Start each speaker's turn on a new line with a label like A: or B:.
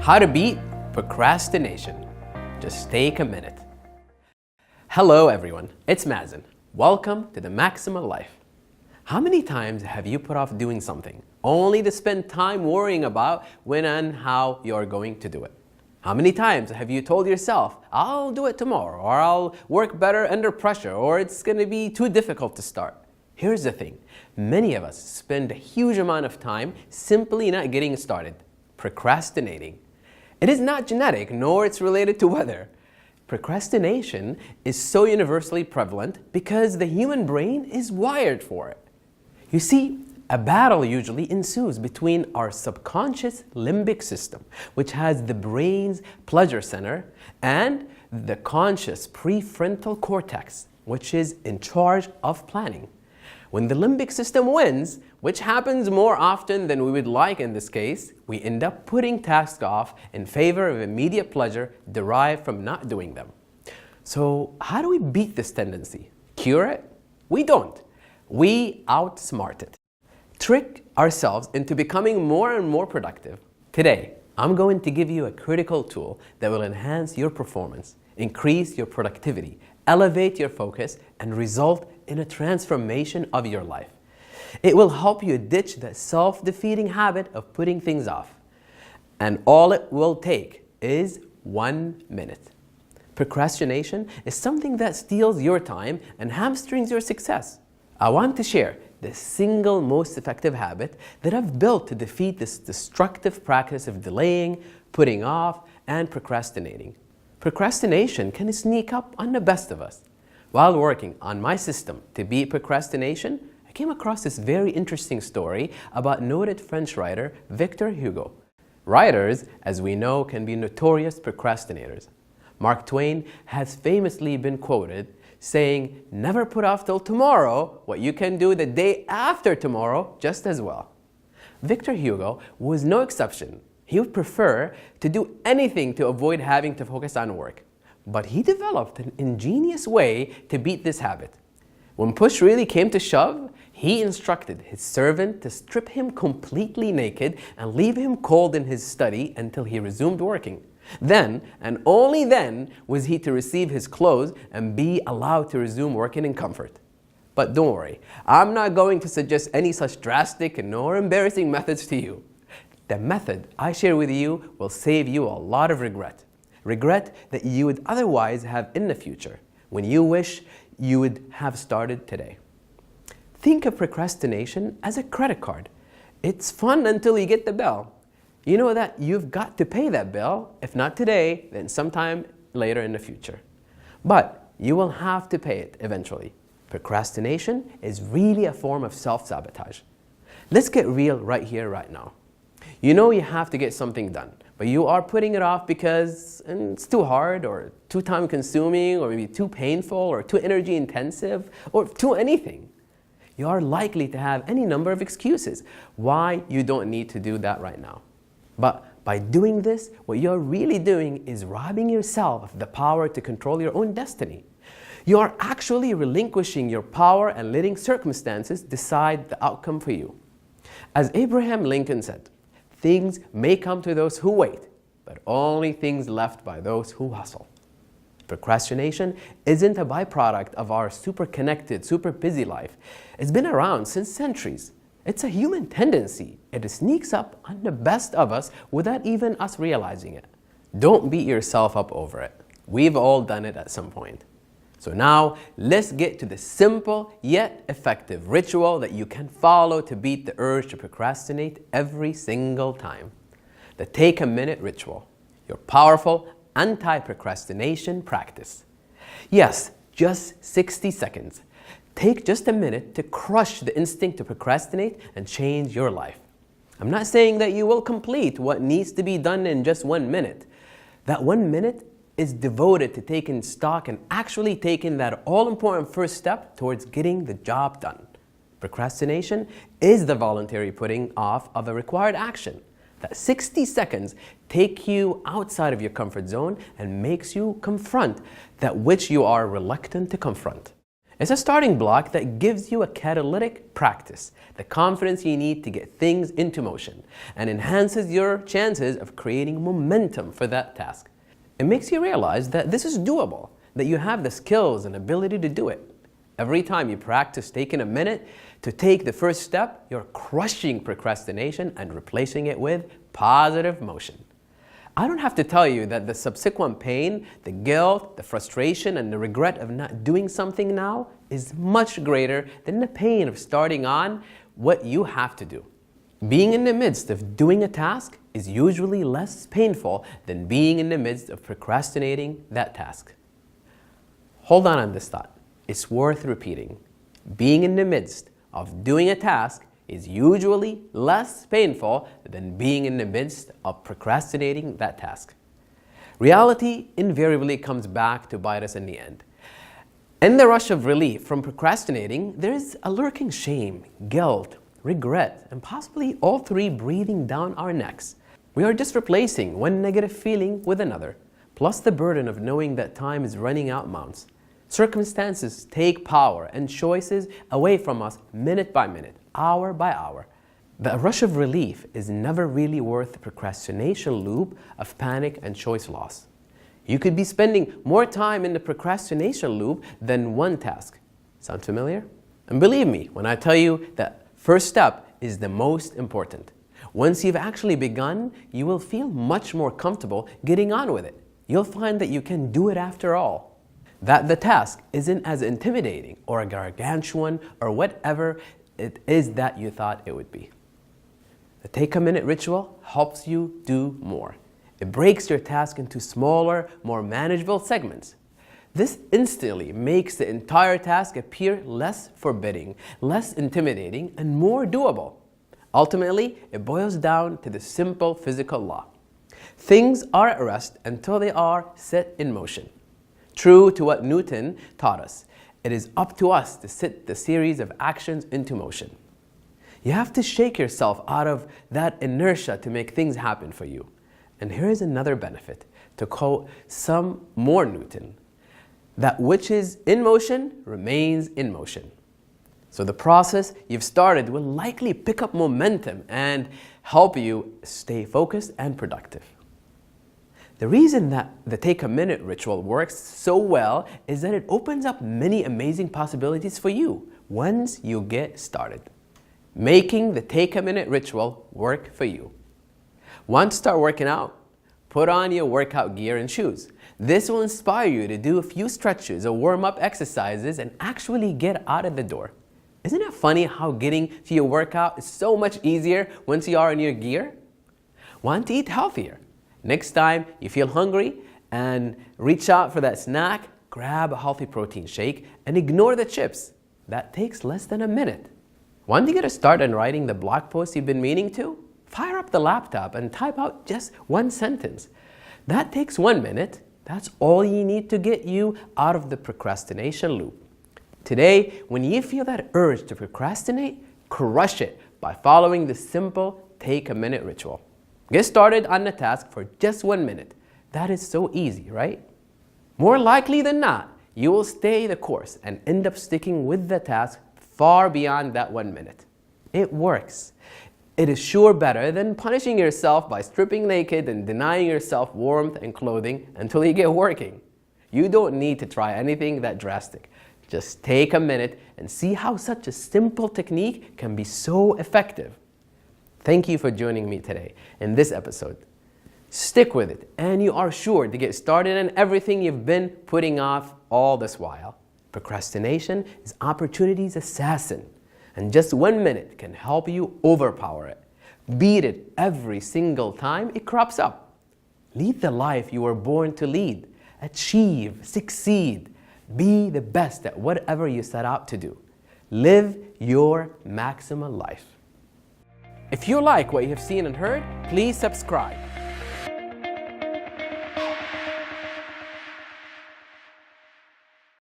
A: How to beat procrastination. Just take a minute. Hello everyone, it's Mazen. Welcome to the Maximal Life. How many times have you put off doing something only to spend time worrying about when and how you're going to do it? How many times have you told yourself, I'll do it tomorrow, or I'll work better under pressure, or it's going to be too difficult to start? Here's the thing, many of us spend a huge amount of time simply not getting started, procrastinating. It is not genetic, nor it's related to weather. Procrastination is so universally prevalent because the human brain is wired for it. You see, a battle usually ensues between our subconscious limbic system, which has the brain's pleasure center, and the conscious prefrontal cortex, which is in charge of planning. When the limbic system wins, which happens more often than we would like in this case, we end up putting tasks off in favor of immediate pleasure derived from not doing them. So how do we beat this tendency? Cure it? We don't. We outsmart it. Trick ourselves into becoming more and more productive. Today, I'm going to give you a critical tool that will enhance your performance, increase your productivity, elevate your focus, and result in a transformation of your life. It will help you ditch the self-defeating habit of putting things off. And all it will take is 1 minute. Procrastination is something that steals your time and hamstrings your success. I want to share the single most effective habit that I've built to defeat this destructive practice of delaying, putting off, and procrastinating. Procrastination can sneak up on the best of us. While working on my system to beat procrastination, I came across this very interesting story about noted French writer Victor Hugo. Writers, as we know, can be notorious procrastinators. Mark Twain has famously been quoted saying, "Never put off till tomorrow what you can do the day after tomorrow just as well." Victor Hugo was no exception. He would prefer to do anything to avoid having to focus on work. But he developed an ingenious way to beat this habit. When push really came to shove, he instructed his servant to strip him completely naked and leave him cold in his study until he resumed working. Then, and only then, was he to receive his clothes and be allowed to resume working in comfort. But don't worry, I'm not going to suggest any such drastic nor embarrassing methods to you. The method I share with you will save you a lot of regret. Regret that you would otherwise have in the future, when you wish you would have started today. Think of procrastination as a credit card. It's fun until you get the bill. You know that you've got to pay that bill, if not today, then sometime later in the future. But you will have to pay it eventually. Procrastination is really a form of self-sabotage. Let's get real right here, right now. You know you have to get something done, but you are putting it off because it's too hard, or too time-consuming, or maybe too painful, or too energy-intensive, or too anything. You are likely to have any number of excuses why you don't need to do that right now. But by doing this, what you're really doing is robbing yourself of the power to control your own destiny. You are actually relinquishing your power and letting circumstances decide the outcome for you. As Abraham Lincoln said, "Things may come to those who wait, but only things left by those who hustle." Procrastination isn't a byproduct of our super connected, super busy life. It's been around since centuries. It's a human tendency. It sneaks up on the best of us without even us realizing it. Don't beat yourself up over it. We've all done it at some point. So now, let's get to the simple yet effective ritual that you can follow to beat the urge to procrastinate every single time. The Take a Minute Ritual, your powerful anti-procrastination practice. Yes, just 60 seconds. Take just a minute to crush the instinct to procrastinate and change your life. I'm not saying that you will complete what needs to be done in just 1 minute. That 1 minute is devoted to taking stock and actually taking that all-important first step towards getting the job done. Procrastination is the voluntary putting off of a required action. That 60 seconds take you outside of your comfort zone and makes you confront that which you are reluctant to confront. It's a starting block that gives you a catalytic practice, the confidence you need to get things into motion, and enhances your chances of creating momentum for that task. It makes you realize that this is doable, that you have the skills and ability to do it. Every time you practice taking a minute to take the first step, you're crushing procrastination and replacing it with positive motion. I don't have to tell you that the subsequent pain, the guilt, the frustration, and the regret of not doing something now is much greater than the pain of starting on what you have to do. Being in the midst of doing a task is usually less painful than being in the midst of procrastinating that task. Hold on this thought. It's worth repeating. Being in the midst of doing a task is usually less painful than being in the midst of procrastinating that task. Reality invariably comes back to bite us in the end. In the rush of relief from procrastinating, there is a lurking shame, guilt, regret, and possibly all three breathing down our necks. We are just replacing one negative feeling with another, plus the burden of knowing that time is running out mounts. Circumstances take power and choices away from us minute by minute, hour by hour. The rush of relief is never really worth the procrastination loop of panic and choice loss. You could be spending more time in the procrastination loop than one task. Sound familiar? And believe me when I tell you that first step is the most important. Once you've actually begun, you will feel much more comfortable getting on with it. You'll find that you can do it after all. That the task isn't as intimidating or gargantuan or whatever it is that you thought it would be. The take-a-minute ritual helps you do more. It breaks your task into smaller, more manageable segments. This instantly makes the entire task appear less forbidding, less intimidating, and more doable. Ultimately, it boils down to the simple physical law. Things are at rest until they are set in motion. True to what Newton taught us, it is up to us to set the series of actions into motion. You have to shake yourself out of that inertia to make things happen for you. And here is another benefit, to quote some more Newton, that which is in motion remains in motion. So the process you've started will likely pick up momentum and help you stay focused and productive. The reason that the take-a-minute ritual works so well is that it opens up many amazing possibilities for you once you get started. Making the take-a-minute ritual work for you. Want to start working out? Put on your workout gear and shoes. This will inspire you to do a few stretches or warm-up exercises and actually get out of the door. Isn't it funny how getting to your workout is so much easier once you are in your gear? Want to eat healthier? Next time you feel hungry and reach out for that snack, grab a healthy protein shake and ignore the chips. That takes less than a minute. Want to get a start on writing the blog post you've been meaning to? Fire up the laptop and type out just one sentence. That takes 1 minute. That's all you need to get you out of the procrastination loop. Today, when you feel that urge to procrastinate, crush it by following the simple take-a-minute ritual. Get started on the task for just 1 minute. That is so easy, right? More likely than not, you will stay the course and end up sticking with the task far beyond that 1 minute. It works. It is sure better than punishing yourself by stripping naked and denying yourself warmth and clothing until you get working. You don't need to try anything that drastic. Just take a minute and see how such a simple technique can be so effective. Thank you for joining me today in this episode. Stick with it and you are sure to get started on everything you've been putting off all this while. Procrastination is opportunity's assassin, and just 1 minute can help you overpower it. Beat it every single time it crops up. Lead the life you were born to lead. Achieve, succeed, be the best at whatever you set out to do. Live your maximal life. If you like what you have seen and heard, please subscribe.